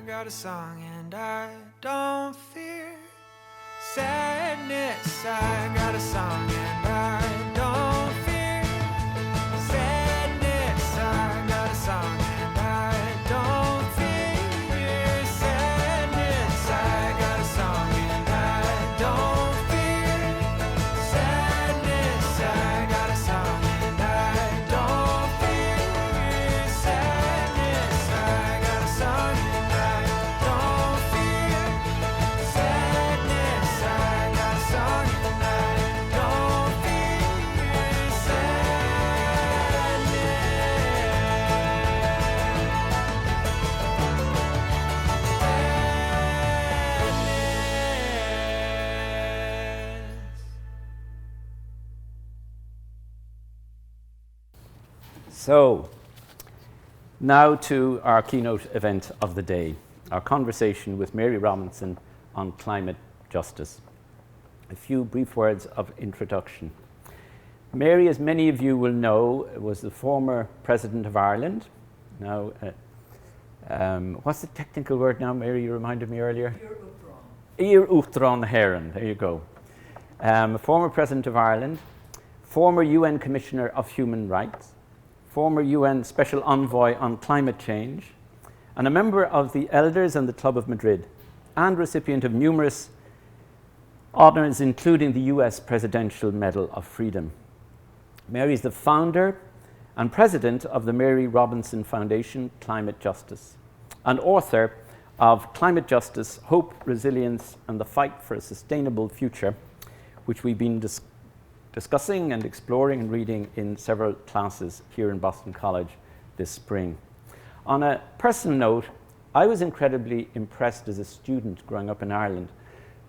got a song and I don't fear sadness. I got a song and I don't fear sadness. I got a song and I don't fear sadness. I got a song and I don't fear sadness. I got a song and I don't fear sadness. I got a song and I don't fear sadness. I got a song and I don't fear sadness. So, now to our keynote event of the day, our conversation with Mary Robinson on climate justice. A few brief words of introduction. Mary, as many of you will know, was the former President of Ireland. Now, what's the technical word now, Mary? You reminded me earlier? Ir Uachtaráin Héireann, there you go. Former President of Ireland, former UN Commissioner of Human Rights, former UN Special Envoy on Climate Change, and a member of the Elders and the Club of Madrid, and recipient of numerous honors, including the US Presidential Medal of Freedom. Mary is the founder and president of the Mary Robinson Foundation Climate Justice, and author of Climate Justice, Hope, Resilience, and the Fight for a Sustainable Future, which we've been discussing and exploring and reading in several classes here in Boston College this spring. On a personal note, I was incredibly impressed as a student growing up in Ireland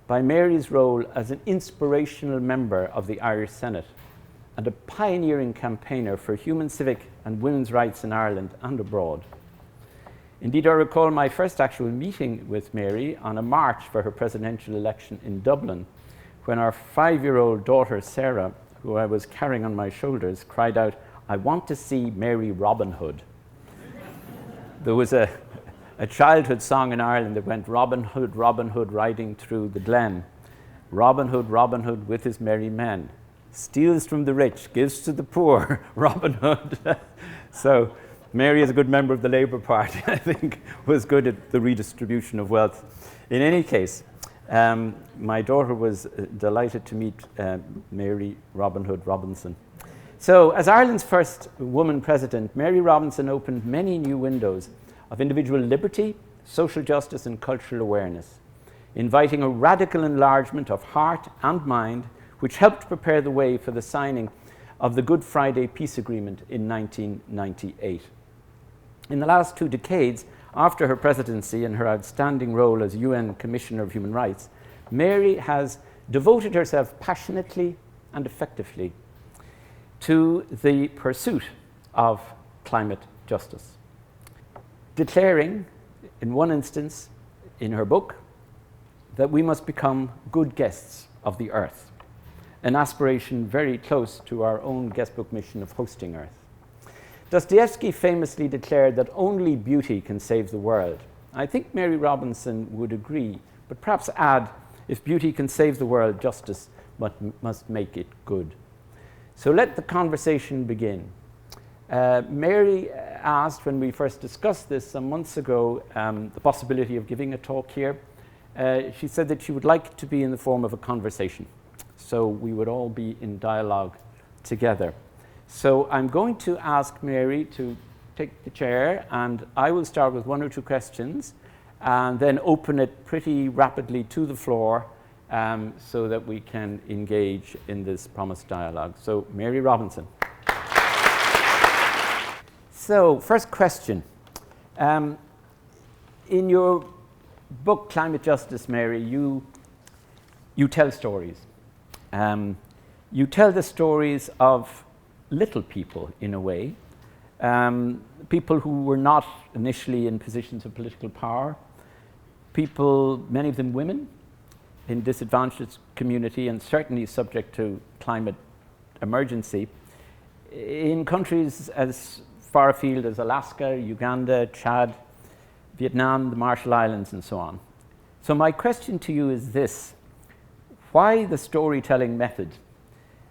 by Mary's role as an inspirational member of the Irish Senate and a pioneering campaigner for human, civic, and women's rights in Ireland and abroad. Indeed, I recall my first actual meeting with Mary on a march for her presidential election in Dublin, when our 5-year-old daughter, Sarah, who I was carrying on my shoulders, cried out, "I want to see Mary Robin Hood." There was a childhood song in Ireland that went, Robin Hood, riding through the glen. Robin Hood with his merry men. Steals from the rich, gives to the poor, Robin Hood. So Mary, as a good member of the Labour Party, I think, was good at the redistribution of wealth. In any case, my daughter was delighted to meet Mary Robin Hood Robinson. So, as Ireland's first woman president, Mary Robinson opened many new windows of individual liberty, social justice, and cultural awareness, inviting a radical enlargement of heart and mind, which helped prepare the way for the signing of the Good Friday Peace Agreement in 1998. In the last 2 decades, after her presidency and her outstanding role as UN Commissioner of Human Rights, Mary has devoted herself passionately and effectively to the pursuit of climate justice, declaring, in one instance in her book, that we must become good guests of the earth, an aspiration very close to our own Guestbook mission of hosting Earth. Dostoevsky famously declared that only beauty can save the world. I think Mary Robinson would agree, but perhaps add, if beauty can save the world, justice must make it good. So let the conversation begin. Mary asked, when we first discussed this some months ago, the possibility of giving a talk here. She said that she would like it to be in the form of a conversation, so we would all be in dialogue together. So I'm going to ask Mary to take the chair, and I will start with 1 or 2 questions, and then open it pretty rapidly to the floor, so that we can engage in this promised dialogue. So, Mary Robinson. So, first question. In your book, Climate Justice, Mary, you tell stories. You tell the stories of little people, in a way, people who were not initially in positions of political power, people, many of them women, in disadvantaged community and certainly subject to climate emergency, in countries as far afield as Alaska, Uganda, Chad, Vietnam, the Marshall Islands, and so on. So my question to you is this: why the storytelling method,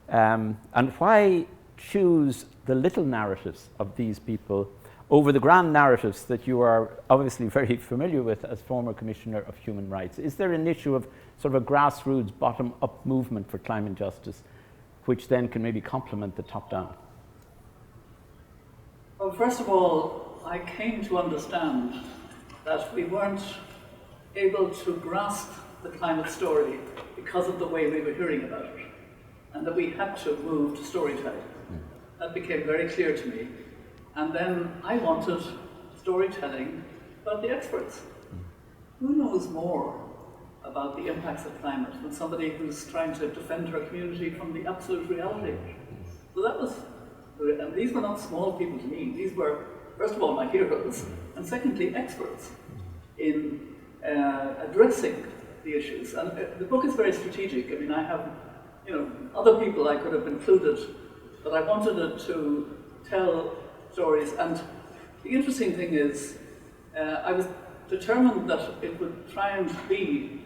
and why choose the little narratives of these people over the grand narratives that you are obviously very familiar with as former Commissioner of Human Rights? Is there an issue of sort of a grassroots, bottom-up movement for climate justice, which then can maybe complement the top-down? Well, first of all, I came to understand that we weren't able to grasp the climate story because of the way we were hearing about it, and that we had to move to storytelling. That became very clear to me. And then I wanted storytelling about the experts. Who knows more about the impacts of climate than somebody who's trying to defend her community from the absolute reality? So that was, and these were not small people to me. These were, first of all, my heroes, and secondly, experts in addressing the issues. And the book is very strategic. I mean, I have, other people I could have included, but I wanted it to tell stories. And the interesting thing is, I was determined that it would try and be,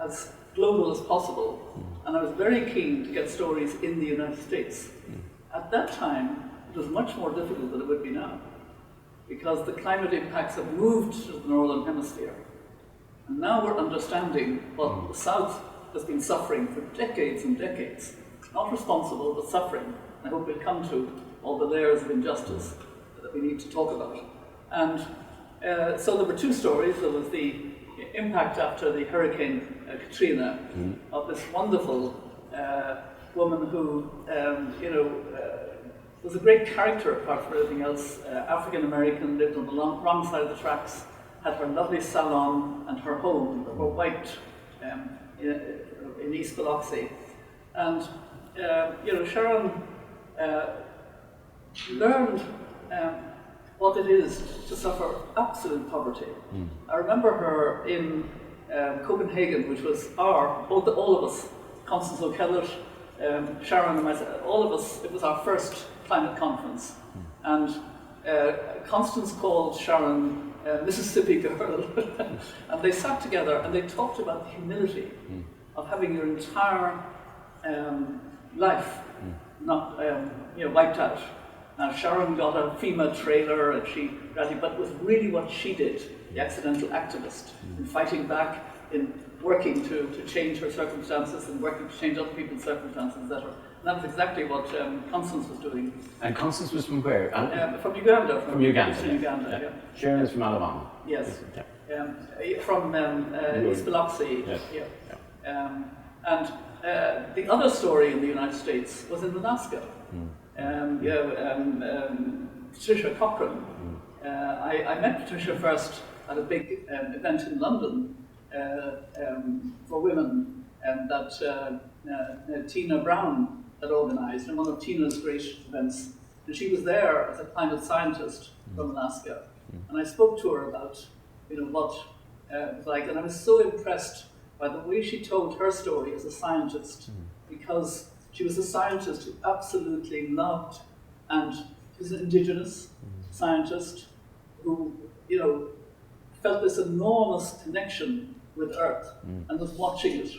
as global as possible. And I was very keen to get stories in the United States. At that time, it was much more difficult than it would be now, because the climate impacts have moved to the Northern Hemisphere. And now we're understanding what the South has been suffering for decades and decades. Not responsible, but suffering. I hope we'll come to all the layers of injustice that we need to talk about. And so there were two stories. There was the impact after the Hurricane Katrina of this wonderful woman who, was a great character apart from everything else. African-American, lived on the wrong side of the tracks, had her lovely salon and her home that were white in East Biloxi. And, Sharon learned what it is to suffer absolute poverty. I remember her in Copenhagen, which was all of us, Constance O'Kellett, Sharon and myself, all of us, it was our first climate conference. And Constance called Sharon Mississippi Girl. And they sat together and they talked about the humility of having your entire life not wiped out. Now Sharon got a FEMA trailer and but it was really what she did, the accidental activist, in fighting back, in working to change her circumstances and working to change other people's circumstances, etc. And that was exactly what Constance was doing. And Constance was from where? From Uganda. From Uganda. From Uganda, yeah. Sharon is from Alabama. Yes. From East Biloxi. Yes. Yeah. And the other story in the United States was in Alaska. Patricia Cochrane. I met Patricia first at a big event in London for women that Tina Brown had organised, and one of Tina's great events. And she was there as a climate scientist from Alaska. And I spoke to her about what it was like, and I was so impressed by the way she told her story as a scientist, because she was a scientist who absolutely loved, and she was an indigenous scientist who, felt this enormous connection with Earth and was watching it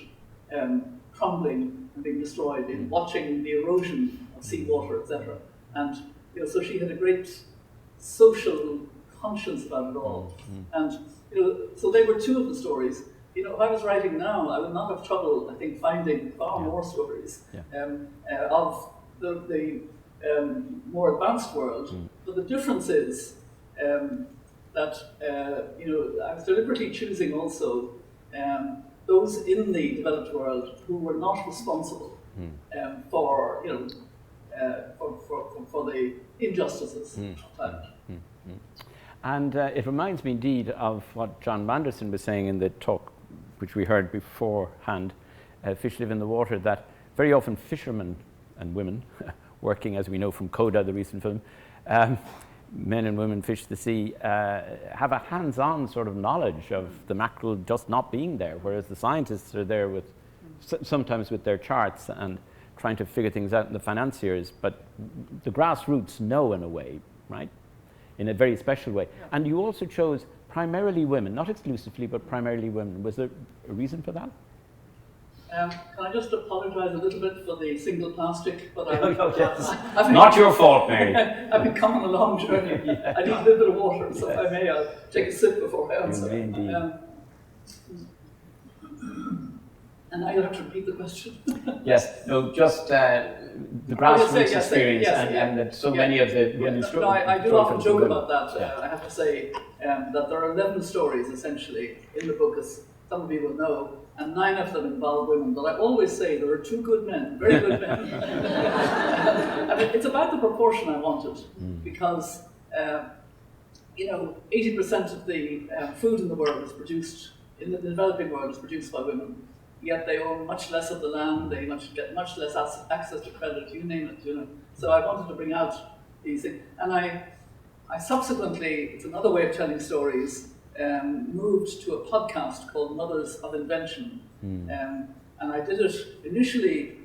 crumbling and being destroyed, and watching the erosion of seawater, etc. And so she had a great social conscience about it all. And so they were two of the stories. If I was writing now, I would not have trouble, I think, finding far more stories of the more advanced world. But the difference is that I was deliberately choosing also those in the developed world who were not responsible for the injustices of climate. And it reminds me indeed of what John Manderson was saying in the talk, which we heard beforehand, Fish Live in the Water, that very often fishermen and women, working, as we know from Coda, the recent film, men and women fish the sea, have a hands-on sort of knowledge of the mackerel just not being there, whereas the scientists are there with, sometimes with their charts and trying to figure things out, in the financiers, but the grassroots know in a way, right? In a very special way. And you also chose primarily women, not exclusively, but primarily women. Was there a reason for that? Can I just apologise a little bit for the single plastic? But Not your fault, Mary. I've been coming a long journey. I need a little bit of water, so if I may, I'll take a sip before I answer. Indeed. And now you'll have to repeat the question. Yes, no, just the grassroots experience and that so many of the women's I do often joke about that. I have to say that there are 11 stories essentially in the book, as some of you will know, and 9 of them involve women. But I always say there are 2 good men, very good men. I mean, it's about the proportion I wanted, because 80% of the food in the world is produced in the developing world is produced by women. Yet they own much less of the land, they get much less access to credit, you name it, So I wanted to bring out these things. And I subsequently, it's another way of telling stories, moved to a podcast called Mothers of Invention. And I did it initially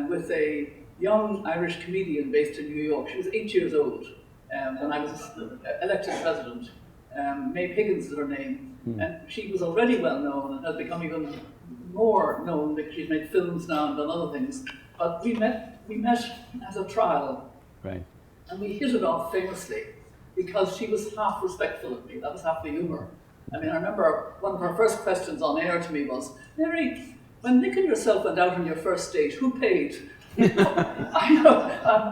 with a young Irish comedian based in New York. She was 8 years old when I was elected president. Mae Higgins is her name. And she was already well known and has become even more known because she's made films now and done other things. But we met as a trial, right? And we hit it off famously because she was half respectful of me. That was half the humour. I mean, I remember one of her first questions on air to me was, "Mary, when Nick and yourself went out on your first date, who paid?" I know.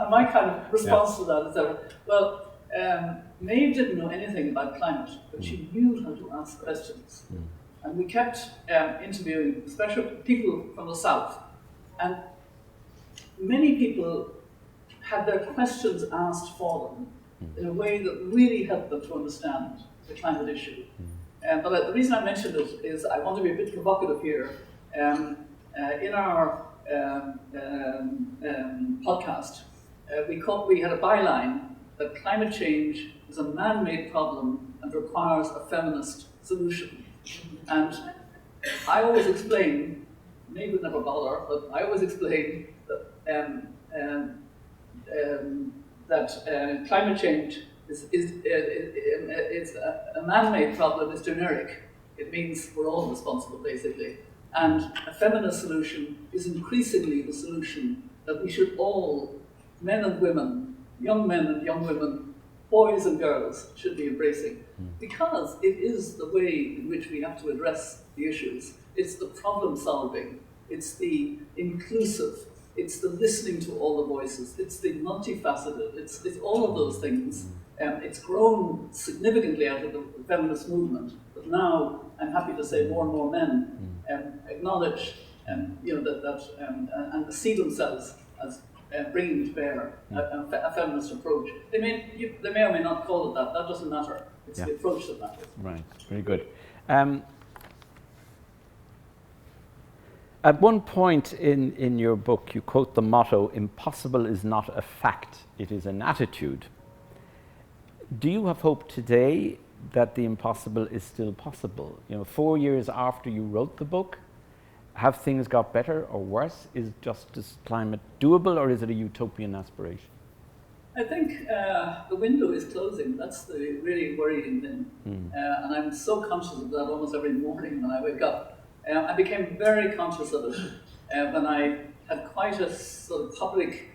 My kind of response to that is that, well, Maeve didn't know anything about climate, but she knew how to ask questions. And we kept interviewing special people from the South. And many people had their questions asked for them in a way that really helped them to understand the climate issue. But the reason I mentioned it is I want to be a bit provocative here. In our podcast, we had a byline that climate change is a man-made problem and requires a feminist solution. And I always explain, maybe would never bother, but I always explain that climate change is a man-made problem is generic. It means we're all responsible, basically. And a feminist solution is increasingly the solution that we should all, men and women, young men and young women, boys and girls, should be embracing. Because it is the way in which we have to address the issues. It's the problem solving, it's the inclusive, it's the listening to all the voices, it's the multifaceted, it's all of those things. It's grown significantly out of the feminist movement, but now I'm happy to say more and more men acknowledge and see themselves as bringing to bear a feminist approach. They may or may not call it that. That doesn't matter. It's the approach that matters. Right. Very good. At one point in your book, you quote the motto, "Impossible is not a fact, it is an attitude." Do you have hope today that the impossible is still possible? 4 years after you wrote the book, have things got better or worse? Is justice climate doable, or is it a utopian aspiration? I think the window is closing. That's the really worrying thing. And I'm so conscious of that almost every morning when I wake up. I became very conscious of it when I had quite a sort of public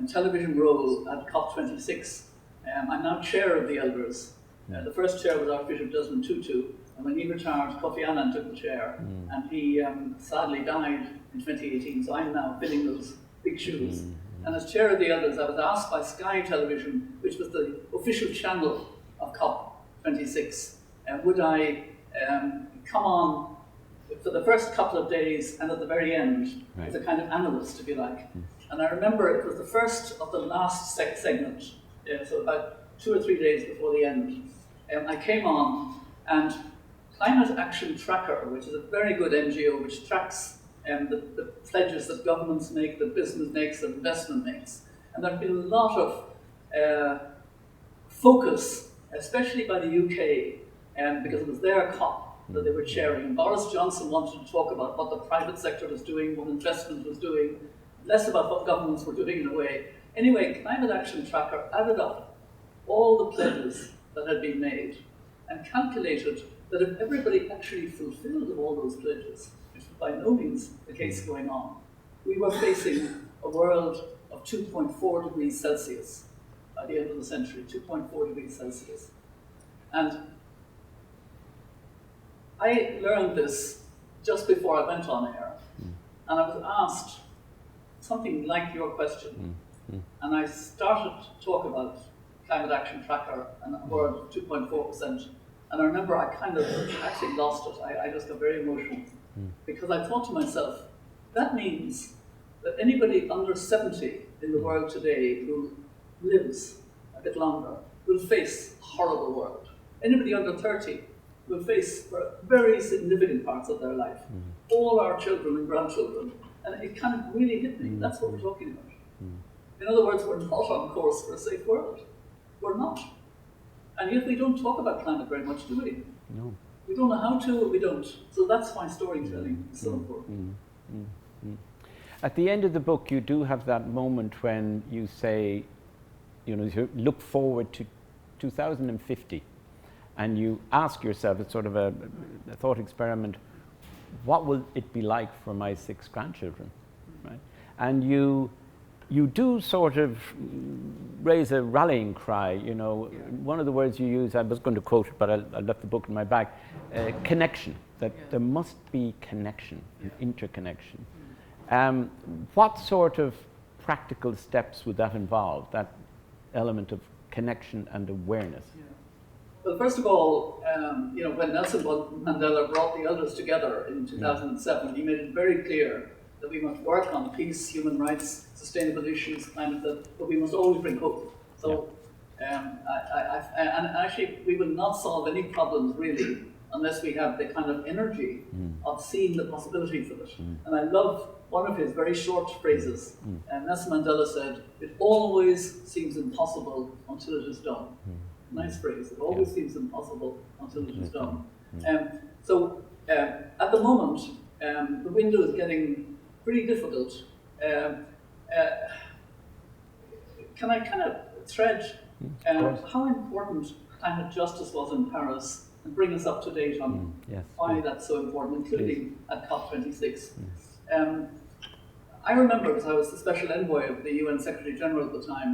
television role at COP26. I'm now chair of the elders. The first chair was Archbishop Desmond Tutu, and when he retired, Kofi Annan took the chair, and he sadly died in 2018, so I'm now filling those big shoes. And as chair of the elders, I was asked by Sky Television, which was the official channel of COP26, would I come on for the first couple of days and at the very end, as a kind of analyst, if you like. And I remember it was the first of the last segment, so about 2 or 3 days before the end. I came on, and Climate Action Tracker, which is a very good NGO which tracks the pledges that governments make, that business makes, that investment makes. And there have been a lot of focus, especially by the UK, because it was their COP that they were chairing. And Boris Johnson wanted to talk about what the private sector was doing, what investment was doing, less about what governments were doing in a way. Anyway, Climate Action Tracker added up all the pledges that had been made. and calculated that if everybody actually fulfilled all those pledges, which was by no means the case going on, we were facing a world of 2.4 degrees Celsius by the end of the century, 2.4 degrees Celsius. And I learned this just before I went on air, and I was asked something like your question, and I started to talk about climate action tracker and a world of 2.4%, and I remember I kind of actually lost it. I just got very emotional, because I thought to myself, that means that anybody under 70 in the world today who lives a bit longer will face a horrible world. Anybody under 30 will face for very significant parts of their life. All our children and grandchildren. And it kind of really hit me. That's what we're talking about. In other words, we're not on course for a safe world. We're not. And yet we don't talk about climate very much, do we? No. We don't know how to, or we don't. So that's why storytelling is so important. At the end of the book, you do have that moment when you say, you look forward to 2050, and you ask yourself, it's sort of a thought experiment, what will it be like for my 6 grandchildren, right? And you do sort of raise a rallying cry, One of the words you use, I was going to quote it, but I left the book in my bag, connection, that there must be connection, interconnection. What sort of practical steps would that involve, that element of connection and awareness? Well, first of all, when Nelson Mandela brought the elders together in 2007, he made it very clear that we must work on peace, human rights, sustainable issues, but we must always bring hope. So, and actually, we will not solve any problems really unless we have the kind of energy of seeing the possibilities of it. And I love one of his very short phrases. Nelson Mandela said, "It always seems impossible until it is done." Nice phrase. It always seems impossible until it is done. So at the moment, the window is getting pretty difficult. Can I kind of thread how important climate justice was in Paris and bring us up to date on why that's so important, including at COP26? I remember, because I was the special envoy of the UN Secretary General at the time,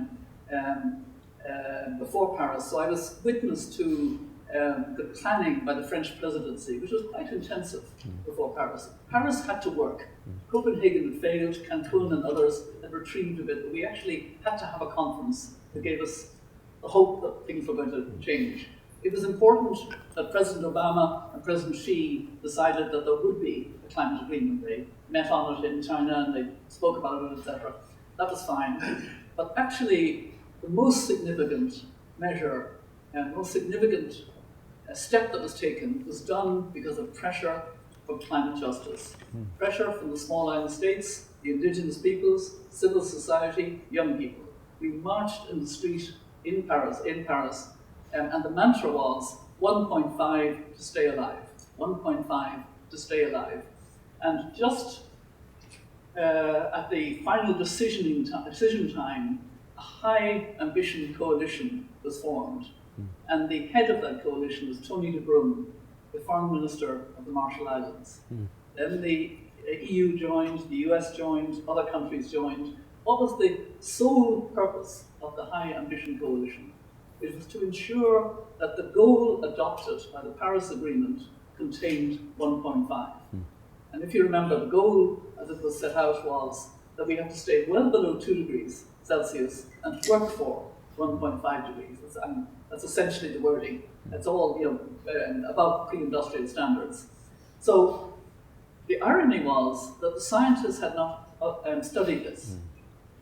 before Paris, so I was witness to the planning by the French presidency, which was quite intensive before Paris. Paris had to work. Copenhagen had failed, Cancun and others had retrieved a bit, but we actually had to have a conference that gave us the hope that things were going to change. It was important that President Obama and President Xi decided that there would be a climate agreement. They met on it in China and they spoke about it, etc. That was fine. But actually, the most significant measure and most significant step that was taken was done because of pressure from climate justice. Pressure from the small island states, the indigenous peoples, civil society, young people. We marched in the street in Paris, and the mantra was 1.5 to stay alive. 1.5 to stay alive. And just at the final decision time, a high ambition coalition was formed. And the head of that coalition was Tony de Bruyn, the foreign minister of the Marshall Islands. Then the EU joined, the US joined, other countries joined. What was the sole purpose of the high ambition coalition? It was to ensure that the goal adopted by the Paris Agreement contained 1.5. And if you remember, the goal as it was set out was that we have to stay well below 2 degrees Celsius and work for 1.5 degrees. That's essentially the wording. It's all above pre-industrial standards. So the irony was that the scientists had not studied this.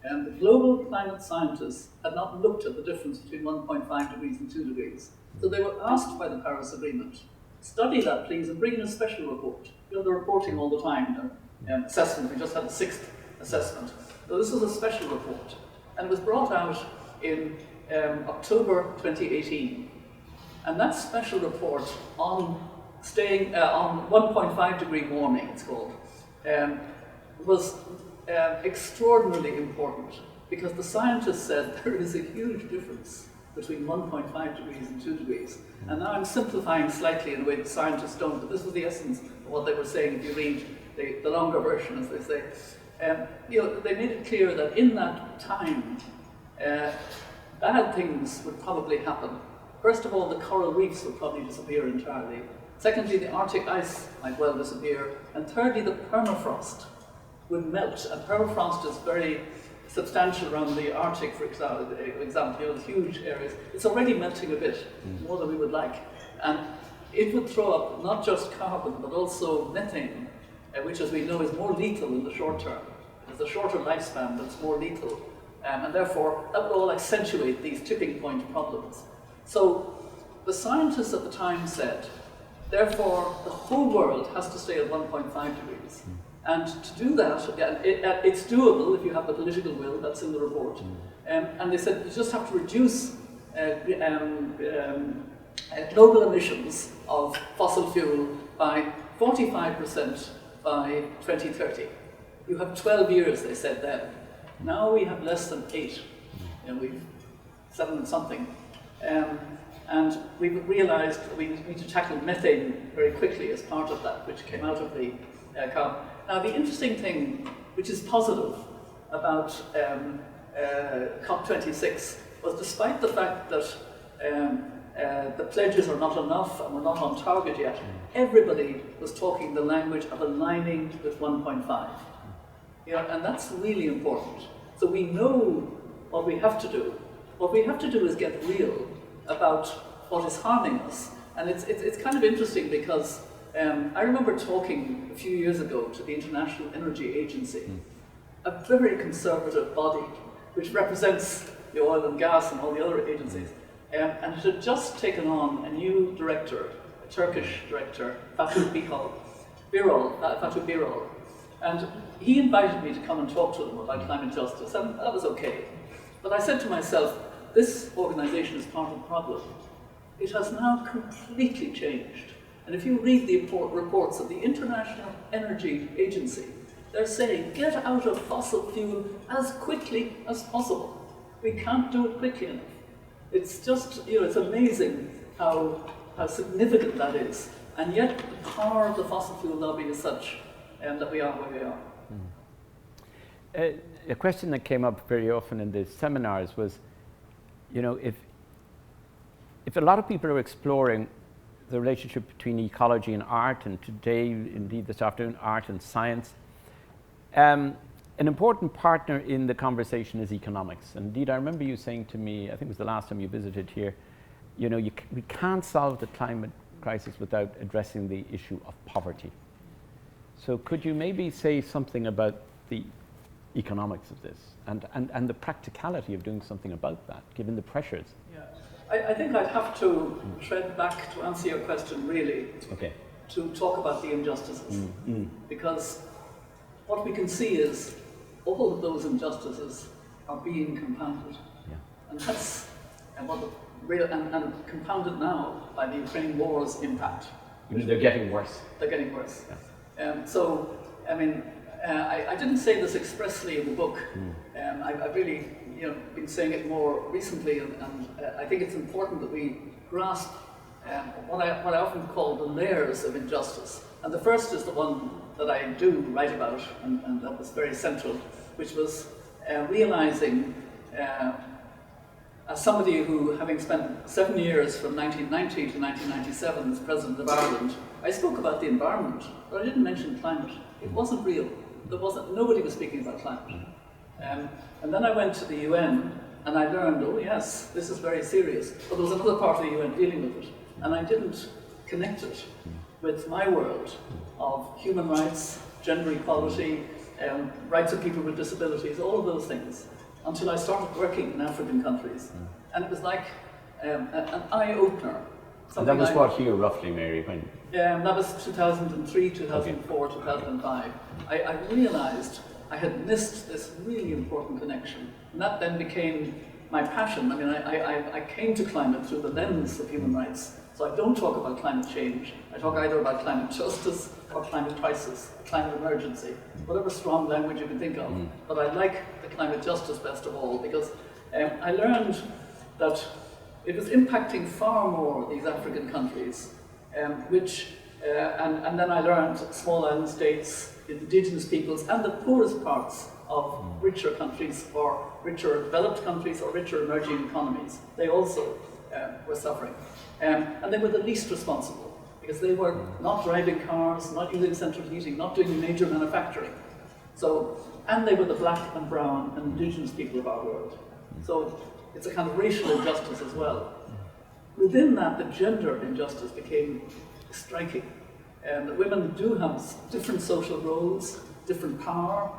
And the global climate scientists had not looked at the difference between 1.5 degrees and 2 degrees. So they were asked by the Paris Agreement, study that please and bring in a special report. They're reporting all the time, their assessment. We just had the 6th assessment. So this was a special report. And it was brought out in October 2018. And that special report on staying on 1.5 degree warming, it's called, was extraordinarily important because the scientists said there is a huge difference between 1.5 degrees and 2 degrees. And now I'm simplifying slightly in a way that scientists don't, but this was the essence of what they were saying if you read the longer version, as they say. They made it clear that in that time, bad things would probably happen. First of all, the coral reefs would probably disappear entirely. Secondly, the Arctic ice might well disappear. And thirdly, the permafrost would melt. And permafrost is very substantial around the Arctic, for example, the huge areas. It's already melting a bit, more than we would like. And it would throw up not just carbon, but also methane, which, as we know, is more lethal in the short term. It has a shorter lifespan, but it's more lethal. And therefore, that would all accentuate these tipping point problems. So the scientists at the time said, therefore, the whole world has to stay at 1.5 degrees. And to do that, it's doable if you have the political will, that's in the report. And they said you just have to reduce global emissions of fossil fuel by 45% by 2030. You have 12 years, they said then. Now we have less than 8. We've 7 and something. And we've realized that we need to tackle methane very quickly as part of that, which came out of the carbon. Now, the interesting thing, which is positive about COP26, was despite the fact that the pledges are not enough and we're not on target yet, everybody was talking the language of aligning with 1.5. And that's really important. So we know what we have to do. What we have to do is get real about what is harming us. And it's kind of interesting because I remember talking a few years ago to the International Energy Agency, a very conservative body which represents the oil and gas and all the other agencies. And it had just taken on a new director, a Turkish director, Fatih Birol. And he invited me to come and talk to them about climate justice, and that was okay. But I said to myself, this organization is part of the problem. It has now completely changed. And if you read the reports of the International Energy Agency, they're saying, get out of fossil fuel as quickly as possible. We can't do it quickly enough. It's just, it's amazing how significant that is. And yet the power of the fossil fuel lobby is such that we are where we are. A question that came up very often in the seminars was, if a lot of people are exploring the relationship between ecology and art, and today, indeed this afternoon, art and science, an important partner in the conversation is economics. Indeed, I remember you saying to me, I think it was the last time you visited here, we can't solve the climate crisis without addressing the issue of poverty. So could you maybe say something about the economics of this and the practicality of doing something about that, given the pressures? Yeah. I think I'd have to tread back to answer your question, really, to talk about the injustices. Because what we can see is all of those injustices are being compounded. Yeah. And that's what the real, and compounded now by the Ukraine war's impact. They're getting worse. They're getting worse. Yeah. So, I mean, I didn't say this expressly in the book. I've really been saying it more recently, and I think it's important that we grasp what I often call the layers of injustice. And the first is the one that I do write about, and that was very central, which was realizing, as somebody who, having spent 7 years from 1990 to 1997 as President of Ireland, I spoke about the environment, but I didn't mention climate. It wasn't real. Nobody was speaking about climate. And then I went to the UN and I learned, oh yes, this is very serious. But there was another part of the UN dealing with it. And I didn't connect it with my world of human rights, gender equality, rights of people with disabilities, all of those things, until I started working in African countries. And it was like an eye-opener. And that was what year roughly, Mary? When? That was 2003, 2004, 2005. I realized I had missed this really important connection. And that then became my passion. I mean, I came to climate through the lens of human rights. So I don't talk about climate change. I talk either about climate justice or climate crisis, climate emergency, whatever strong language you can think of. But I like the climate justice best of all because I learned that it was impacting far more these African countries, and then I learned small island states, indigenous peoples, and the poorest parts of richer countries, or richer developed countries, or richer emerging economies. They also were suffering. And they were the least responsible, because they were not driving cars, not using central heating, not doing major manufacturing. So, and they were the black and brown and indigenous people of our world. So it's a kind of racial injustice as well. Within that, the gender injustice became striking. That women do have different social roles, different power,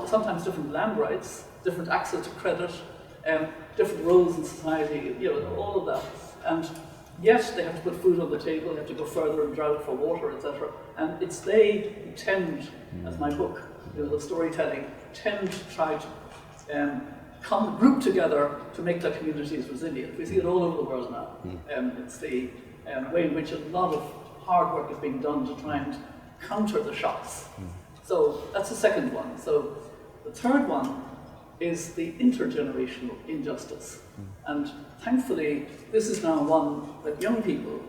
sometimes different land rights, different access to credit, different roles in society, all of that. And yes, they have to put food on the table, they have to go further and drought for water, etc. And it's they who tend, as my book, the storytelling, tend to try to group together to make their communities resilient. We see it all over the world now. It's the way in which a lot of hard work is being done to try and counter the shocks. So that's the second one. So the third one is the intergenerational injustice. And thankfully, this is now one that young people,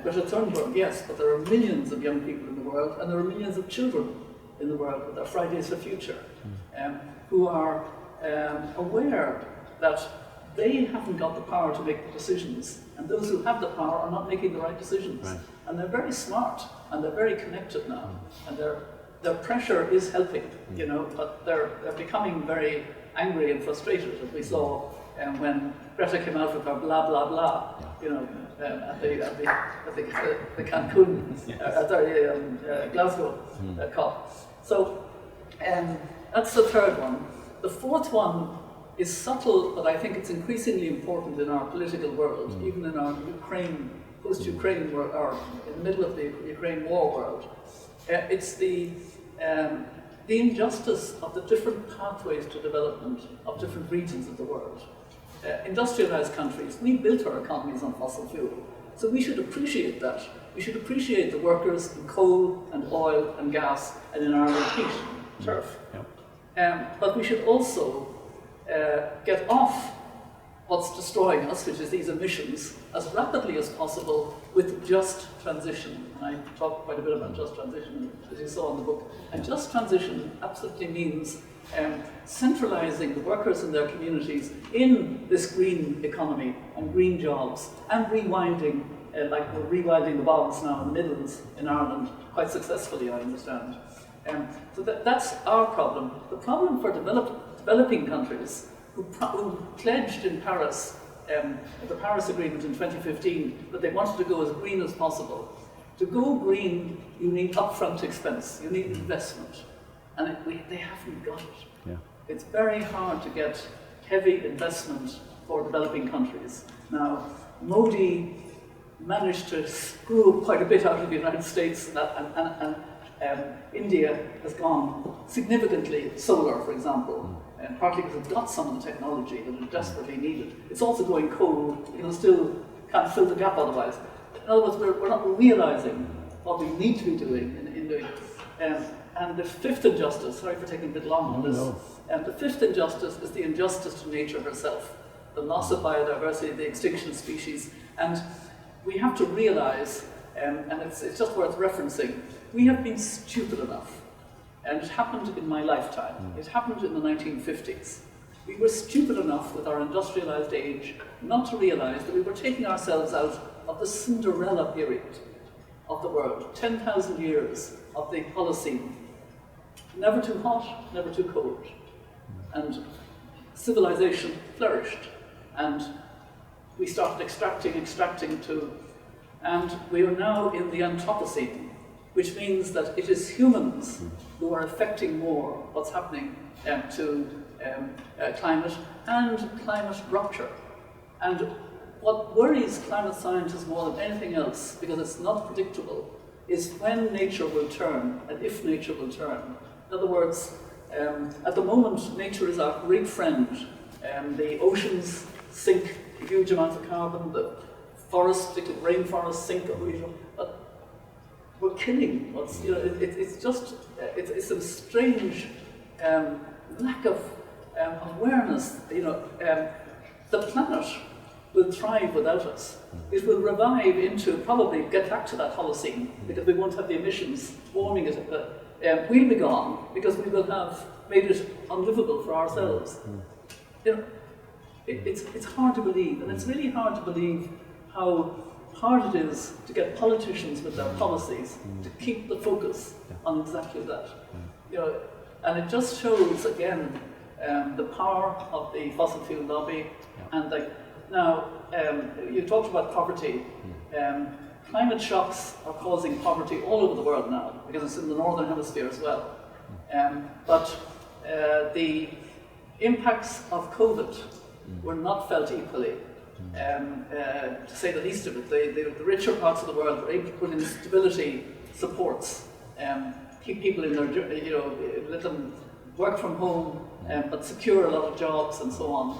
Greta Thunberg, yes, but there are millions of young people in the world, and there are millions of children in the world with their Fridays for Future, who are aware that they haven't got the power to make the decisions, and those who have the power are not making the right decisions. Right. And they're very smart, and they're very connected now, and their pressure is helping, but they're becoming very angry and frustrated, as we saw when Greta came out with her blah blah blah, at the Cancun, at Glasgow COP. So that's the third one. The fourth one is subtle, but I think it's increasingly important in our political world, even in our post-Ukraine world, or in the middle of the Ukraine war world. It's the injustice of the different pathways to development of different regions of the world. Industrialized countries, we built our economies on fossil fuel, so we should appreciate that. We should appreciate the workers in coal and oil and gas, and in our peat, turf. But we should also get off what's destroying us, which is these emissions, as rapidly as possible with just transition. And I talk quite a bit about just transition, as you saw in the book. And just transition absolutely means centralizing the workers in their communities in this green economy and green jobs, and rewinding, like we're rewinding the bogs now in the Midlands in Ireland, quite successfully, I understand. So that's our problem. The problem for developing countries who pledged in Paris, the Paris Agreement in 2015, that they wanted to go as green as possible. To go green, you need upfront expense, you need investment, and they haven't got it. Yeah. It's very hard to get heavy investment for developing countries. Now, Modi managed to screw quite a bit out of the United States, and India has gone significantly solar, for example, partly because it's got some of the technology that it desperately needed. It's also going coal, still can't fill the gap otherwise. In other words, we're not realizing what we need to be doing in doing. And the fifth injustice, sorry for taking a bit long on this, the fifth injustice is the injustice to nature herself, the loss of biodiversity, the extinction of species. And we have to realize, and it's just worth referencing, we have been stupid enough, and it happened in my lifetime. It happened in the 1950s. We were stupid enough with our industrialized age not to realize that we were taking ourselves out of the Cinderella period of the world, 10,000 years of the Holocene. Never too hot, never too cold. And civilization flourished, and we started extracting too. And we are now in the Anthropocene, which means that it is humans who are affecting more what's happening to climate and climate rupture. And what worries climate scientists more than anything else, because it's not predictable, is when nature will turn, and if nature will turn. In other words, at the moment, nature is our great friend. The oceans sink huge amounts of carbon, the forests, particularly rainforests, sink, but we're killing what's, it's a strange lack of awareness. The planet will thrive without us. It will revive into, probably get back to that Holocene, because we won't have the emissions warming it. We'll be gone because we will have made it unlivable for ourselves. You know, it's hard to believe, and it's really hard to believe how hard it is to get politicians with their policies to keep the focus on exactly that. You know, and it just shows again the power of the fossil fuel lobby. And now you talked about poverty. Climate shocks are causing poverty all over the world now because it's in the northern hemisphere as well. But the impacts of COVID were not felt equally. To say the least of it, the richer parts of the world were able to put in stability supports, keep people in their, you know, let them work from home, but secure a lot of jobs and so on.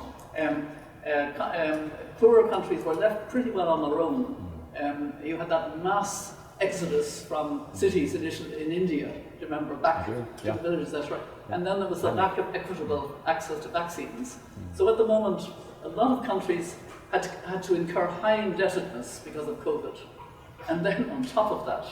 Poorer countries were left pretty well on their own. You had that mass exodus from cities initially in India, do you remember, back to the villages, that's right. And then there was the lack of equitable access to vaccines. So at the moment, a lot of countries had to incur high indebtedness because of COVID. And then on top of that,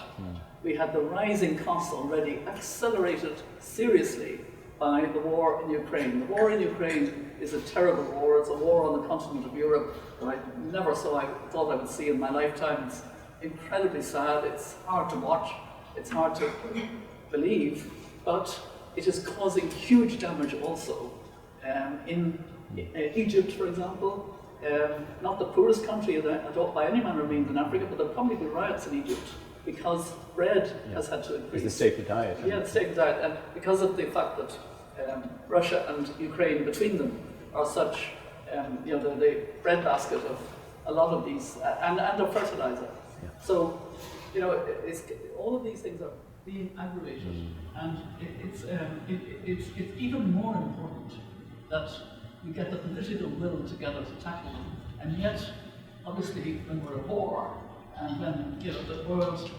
we had the rising costs already accelerated seriously by the war in Ukraine. The war in Ukraine is a terrible war. It's a war on the continent of Europe that I never thought I would see in my lifetime. It's incredibly sad. It's hard to watch. It's hard to believe. But it is causing huge damage also. In Egypt, for example, not the poorest country by any manner of means in Africa, but there'll probably be riots in Egypt because bread has had to increase. It's the staple diet. Yeah, the staple diet, and because of the fact that Russia and Ukraine between them are such, you know, the breadbasket of a lot of these, and of fertilizer. Yeah. So, you know, all of these things are being aggravated, and it's even more important that we get the political will together to tackle them. And yet, obviously, when we're at war, and when, you know, the world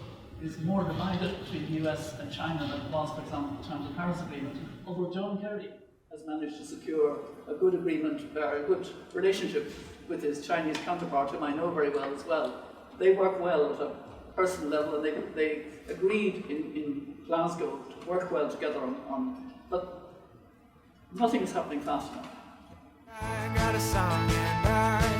is more divided between the US and China than it was, for example, at the time of the Paris Agreement, although John Kerry has managed to secure a good agreement, a good relationship with his Chinese counterpart, whom I know very well as well. They work well at a personal level, and they agreed in Glasgow to work well together but nothing is happening fast enough. I got a song and I